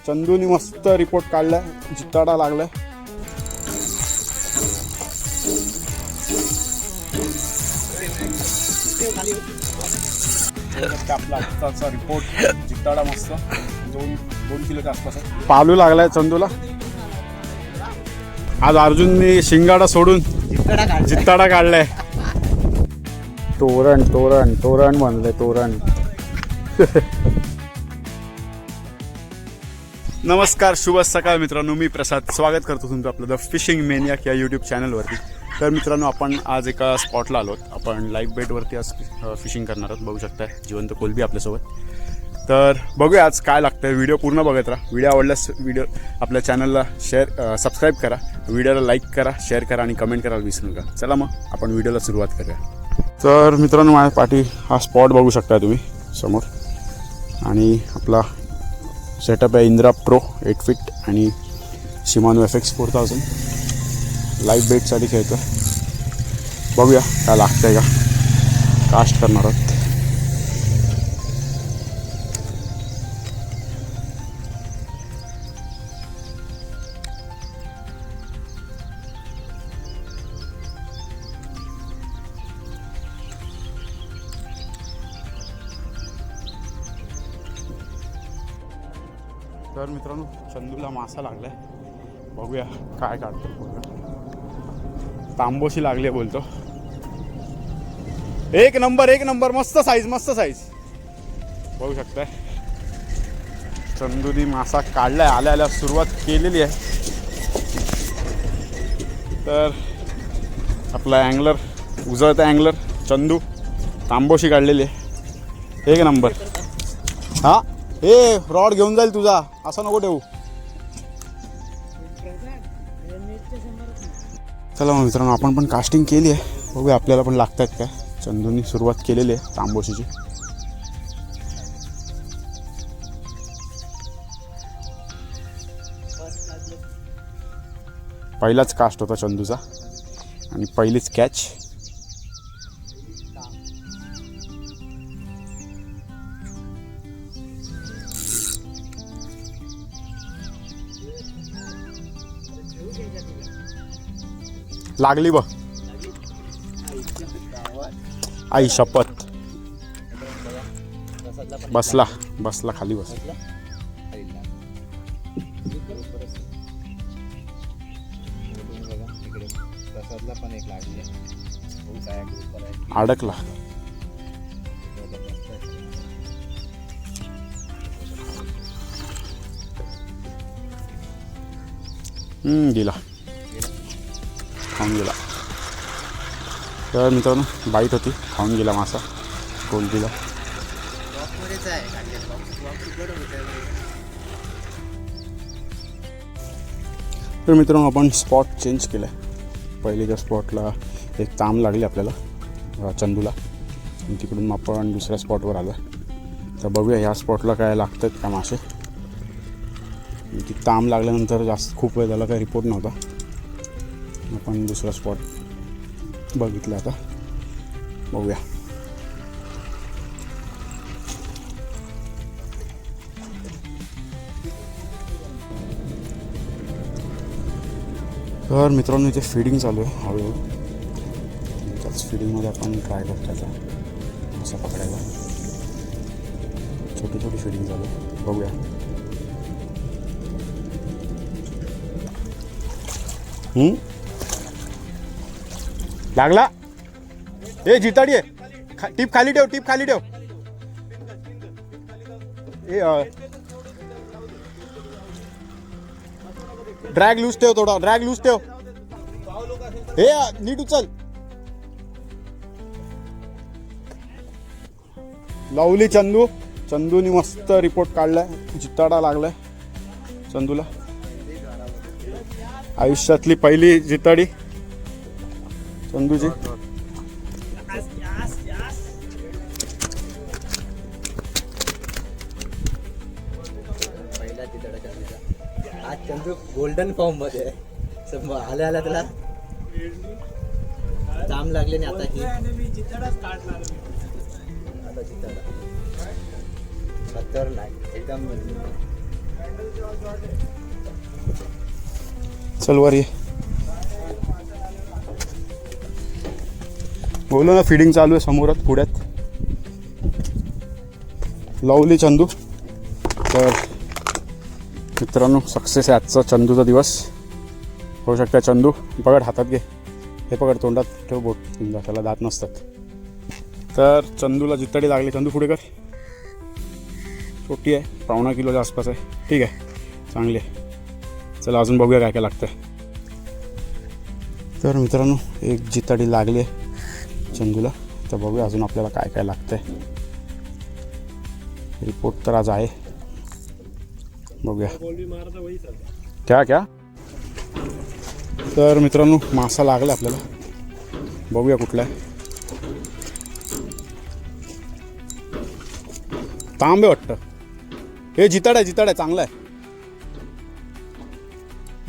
चंदूनी मस्त रिपोर्ट काढलाय, जिताडा लागलाय. आपला आत्ताचा रिपोर्ट जिताडा मस्त 2 किलोच्या आसपास आहे. पालू लागलाय चंदूला. आज अर्जुनने शिंगाडा सोडून जिताडा काढलाय. तोरण तोरण तोरण म्हणलंय तोरण. नमस्कार, शुभ सकाळ मित्रांनो. मी प्रसाद स्वागत करतो तुमचं आपलं द फिशिंग मेनियाक या यूट्यूब चॅनलवरती. तर मित्रांनो, आपण आज एका स्पॉटला आलो आहोत. आपण लाईफ बेटवरती आज फिशिंग करणार आहोत. बघू शकताय जिवंत कोलबी आपल्यासोबत. तर बघूया आज काय लागतं. व्हिडिओ पूर्ण बघत राहा. व्हिडिओ आवडल्यास व्हिडिओ आपल्या चॅनलला सबस्क्राईब करा, व्हिडिओला लाईक करा, शेअर करा आणि कमेंट करायला विसरू नका. चला मग आपण व्हिडिओला सुरुवात करूया. तर मित्रांनो, माझ्या पाठी हा स्पॉट बघू शकता तुम्ही समोर. आणि आपला सेटअप आहे इंद्रा प्रो 8 फीट आणि शिमानो FX 4000 लाईव्ह बेटसाठी खेळतो. बघूया काय लागतंय का. कास्ट करणार आहोत. तर मित्रांनो, चंदूला मासा लागलाय. बघूया काय काढतो. तांबोशी लागली बोलतो. एक नंबर मस्त साईज बघू शकताय. चंदूनी मासा काढलाय. आल्या सुरुवात केलेली आहे. तर आपला अँगलर उजळता अँगलर चंदू तांबोशी काढलेली आहे. एक नंबर. हा ए रॉड घेऊन जाईल तुझा, असं नको ठेवू. चला मग मित्रांनो, आपण पण कास्टिंग केली आहे. बघूया आपल्याला पण लागतात काय. चंदूनी सुरुवात केलेली आहे तांबोशीची. पहिलाच कास्ट होता चंदूचा आणि पहिलीच कॅच. लागली बघ. आई शपथ. बसला खाली बसला. अडकला. गेला, खाऊन गेला. तर मित्रांनो, बाईट होती, खाऊन गेला मासा कोलबीला. तर मित्रांनो, आपण स्पॉट चेंज केला आहे. पहिलेच्या स्पॉटला एक ताम लागली आपल्याला चंदूला, आणि तिकडून आपण दुसऱ्या स्पॉटवर आलो. तर बघूया ह्या स्पॉटला काय लागतात का मासे. ती ताम लागल्यानंतर खूप वेळ झाला, काही रिपोर्ट नव्हता. आपण दुसरा स्पॉट बघितला. आता बघूया. तर मित्रांनो, इथे फिडिंग चालू आहे हळूहळू. त्याच फिडिंगमध्ये आपण ट्राय करतो मासा पकडायला. छोटी फिडिंग चालू आहे. बघूया. लागला. ए जिताडी आहे. टीप खाली ठेव. ए ड्रॅग लूज ठेव, थोडा ड्रॅग लूज ठेव. हे नीट उचल. लावली चंदूनी मस्त रिपोर्ट काढलाय. जिताडा लागलाय चंदूला. आयुष्यातली पहिली जिताडी चंदूची. आज चंदू गोल्डन फॉर्म मध्ये आल्या त्याला जाम लागले नाही. आता खतरनाक एकदम. चल वर ये. बोललो ना फिडिंग चालू आहे समोरात पुढ्यात. लवली चंदू. तर मित्रांनो सक्सेस आहे आजचा चंदूचा दिवस. होऊ शकता चंदू पकड हातात घे. हे पकड तोंडात ठेव बोट. त्याला दात नसतात. तर चंदूला जित्ताडी लागली. चंदू पुढे कर. छोटी आहे 1.5 किलोच्या आसपास आहे. ठीक आहे चांगली आहे. चला अजून बघूया काय काय लागतं. तर मित्रांनो एक जित्ताडी लागली आहे चंदूला. तर बघूया अजून आपल्याला काय काय लागतं आहे. रिपोर्ट तर आज आहे. बघूया क्या क्या. तर मित्रांनो मासा लागला आपल्याला. बघूया कुठला आहे. तांबे वाटतं. हे जिताड आहे चांगला आहे.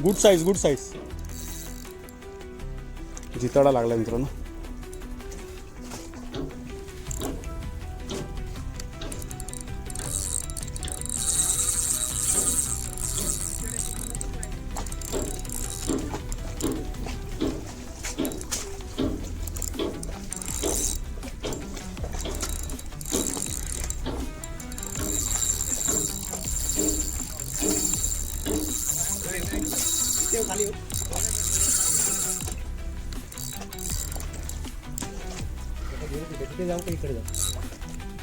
गुड साईज जिताडा लागला मित्रांनो. जाऊ का इकडे जाऊ.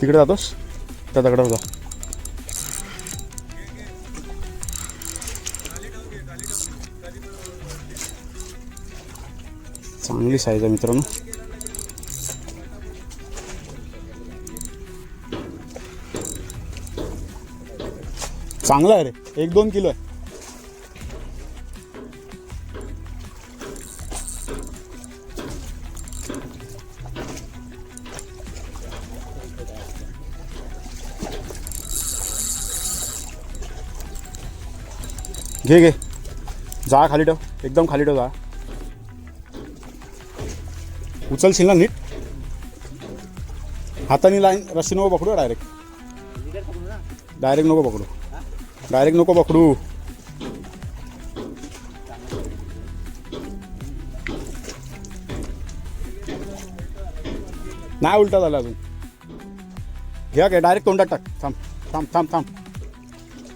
तिकडे जातोस त्या दगडावर जा. चांगली साईज आहे मित्रांनो. चांगला आहे रे. 1-2 किलो आहे. घे जा खाली ठेव. एकदम खाली ठेव. जा उचलशील ना नीट. हाताने लाईन रस्सी नको पकडू. डायरेक्ट नको पकडू. नाही उलटा झाला अजून. घ्या घे डायरेक्ट तोंडात टाक. थांब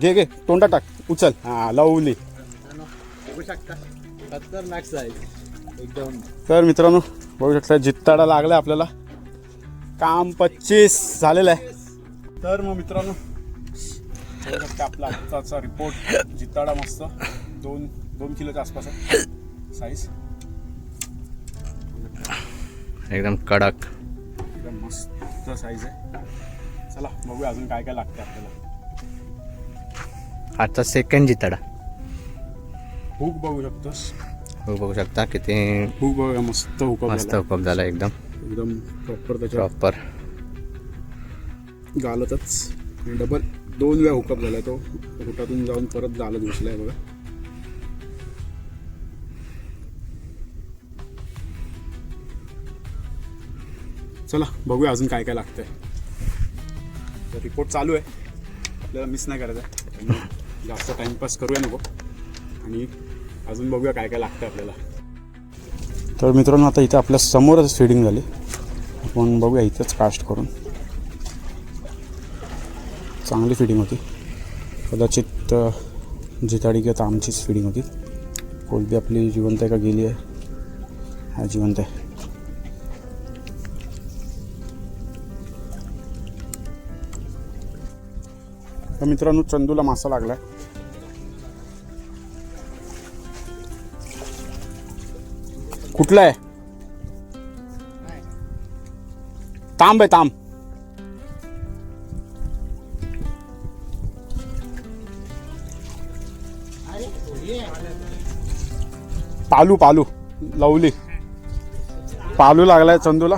घे तोंडात टाक. उचल. हां लवली. बघू शकता खतरनाक साईज एकदम. तर मित्रांनो बघू शकता जित्ताडा लागला आपल्याला. काम 25 झालेलं आहे. तर मग मित्रांनो बघू शकता आपला आजचा रिपोर्ट. जित्ताडा मस्त 2 किलोच्या आसपास आहे साईज. एकदम कडक एकदम मस्त साईज आहे. चला बघूया अजून काय काय लागतं आपल्याला. आजचा सेकंड जिताडा. हुक बघू शकतोस. हो बघू शकता किती हुक बघा मस्त हुकअप मस्त हुकअप झाला. एकदम प्रॉपर त्याच्या प्रॉपर गालतच डबल 2 वेळा हुकअप झाला. तो हुटातून जाऊन परत गालत घुसलाय बघा. चला बघूया अजून काय काय लागतंय. तर रिपोर्ट चालू आहे. आपल्याला मिस नाही करायचं आहे. जास्त टाइमपास करूया नको. आणि अजून बघूया काय काय लागतं आपल्याला. तर मित्रांनो आता इथं आपल्या समोरच फिडिंग झाली. आपण बघूया इथंच कास्ट करून. चांगली फिडिंग होती. कदाचित जिताडी किंवा तामचीच फिडिंग होती. कोलबी आपली जिवंत आहे का गेली आहे. हा जिवंत आहे. तर मित्रांनो चंदूला मासा लागलाय. कुठला आहे. तांब आहे तांब. पालू लवली. पालू लागलाय चंदूला.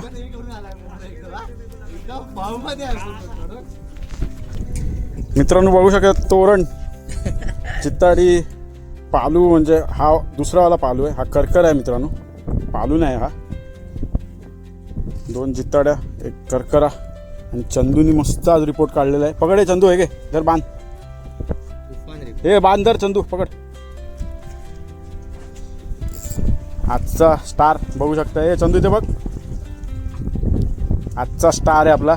मित्रांनो बघू शकता तोरण चित्ताडी पालू. म्हणजे हा दुसरावाला पालू आहे. हा करकर आहे मित्रांनो. पालू नाही हा. 2 जित्ताड्या 1 करकरा. आणि चंदूनी मस्त आज रिपोर्ट काढलेला आहे. पकडे चंदू. हे घे जर बांध. हे बांधर चंदू पकड. आजचा स्टार बघू शकता. हे चंदू ते बघ, आजचा स्टार आहे आपला.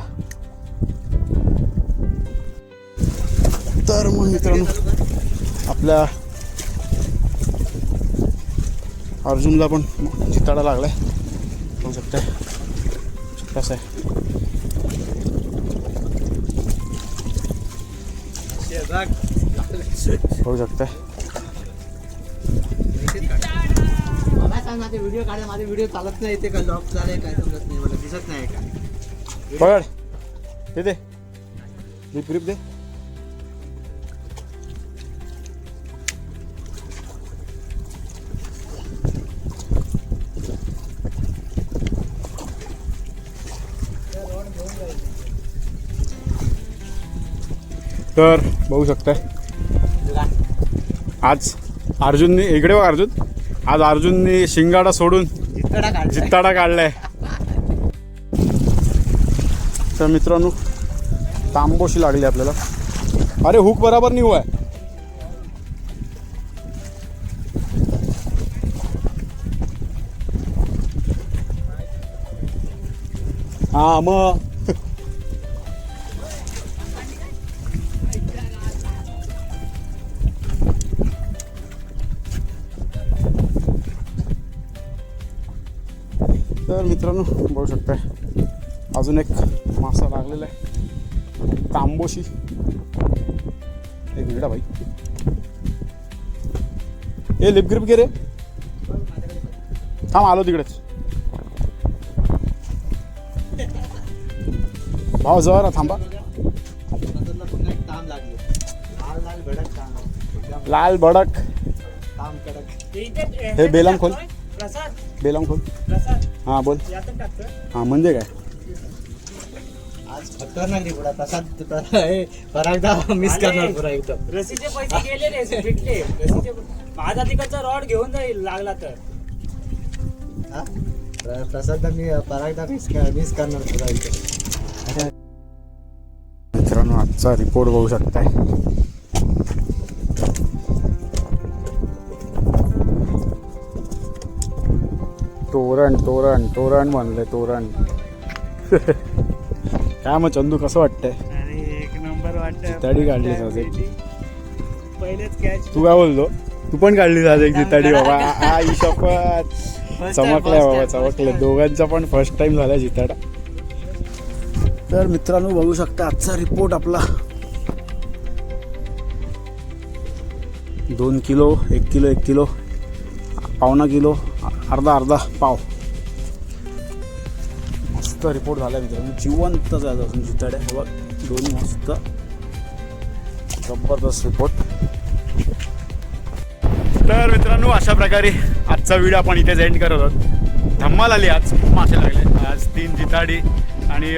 तर मग मित्रांनो आपल्या अर्जुनला पण जिताडा लागलाय बघू शकताय कसं आहे. बघू शकताय. मला सांग माझे व्हिडिओ काढा. माझे व्हिडिओ चालत नाही. ते काय लॉक झाले काय समजत नाही मला. दिसत नाही काय. पकड ते दे ग्रिप दे. तर बघू शकताय आज अर्जुनने इकडे बघ अर्जुन, आज अर्जुनने शिंगाडा सोडून जित्ताडा काढलाय. तर मित्रांनो तांबोशी लागली आपल्याला. अरे हुक बराबर नाही हुआ है. हा मग तर मित्रांनो बघू शकताय अजून एक मासा लागलेला आहे तांबोशी. एक मिनिट भाई. हे लिप ग्रिप घे रे. थांब आलो तिकडेच. भाव जरा थांबा. लाल भडक हे बेलम खोल. बेलम खोल. हां बोल. हां म्हणजे काय आज खतरनाक निघला. प्रसाद परागदा मिस करणार पुरा एकदम. रसीचे पैसे गेलेले भेटले. रसीचे माझा तिकडचा रॉड घेऊन जाईल लागला तर. प्रसाद मी परागदा मिस करणार पुरा एकदम. मित्रांनो आजचा रिपोर्ट बघू शकताय. तोरण तोरण तोरण म्हणलंय तोरण. काय मग चंदू कसं वाटतंय. अरे एक नंबर वाटत. जिताडी काढली आज एक. पहिलेच कॅच. तू काय बोलतो. तू पण काढली आज एक जिताडी बाबा. आई शपथ चमकलाय बाबा चमकले. दोघांचा पण फर्स्ट टाइम झाला जिताडा. तर मित्रांनो बघू शकता आजचा रिपोर्ट आपला 2 किलो 1 किलो 1 किलो पावणा किलो अर्धा पाव. मस्त रिपोर्ट झाला मित्रांनो. जिवंत झालं अजून जिताड्या बघ दोन्ही मस्त जबरदस्त रिपोर्ट. तर मित्रांनो अशा प्रकारे आजचा व्हिडिओ आपण इथेच एंड करत आहोत. धम्माल आली आज. खूप मासे लागले आज. 3 जिताडी आणि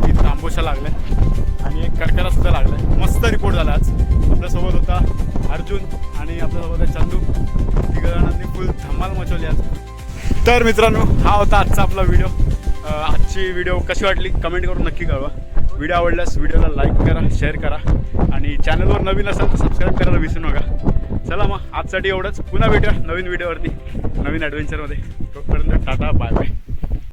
3 तांबोशा लागल्या आणि एक करकरा सुद्धा लागला. मस्त रिपोर्ट झाला आज. आपल्यासोबत होता अर्जुन आणि आपल्यासोबत आहे चंदू. तिघ जणांनी फुल धम्माल मचवली आज. तर मित्रांनो हा होता आजचा आपला व्हिडिओ. आजची व्हिडिओ कशी वाटली कमेंट करून नक्की कळवा. व्हिडिओ आवडल्यास व्हिडिओला लाईक करा, शेअर करा आणि चॅनलवर नवीन असेल तर सबस्क्राईब करायला विसरू नका. चला मग आजसाठी एवढंच. पुन्हा भेटूया नवीन व्हिडिओवरती नवीन ॲडव्हेंचरमध्ये. तोपर्यंत टाटा बाय बाय.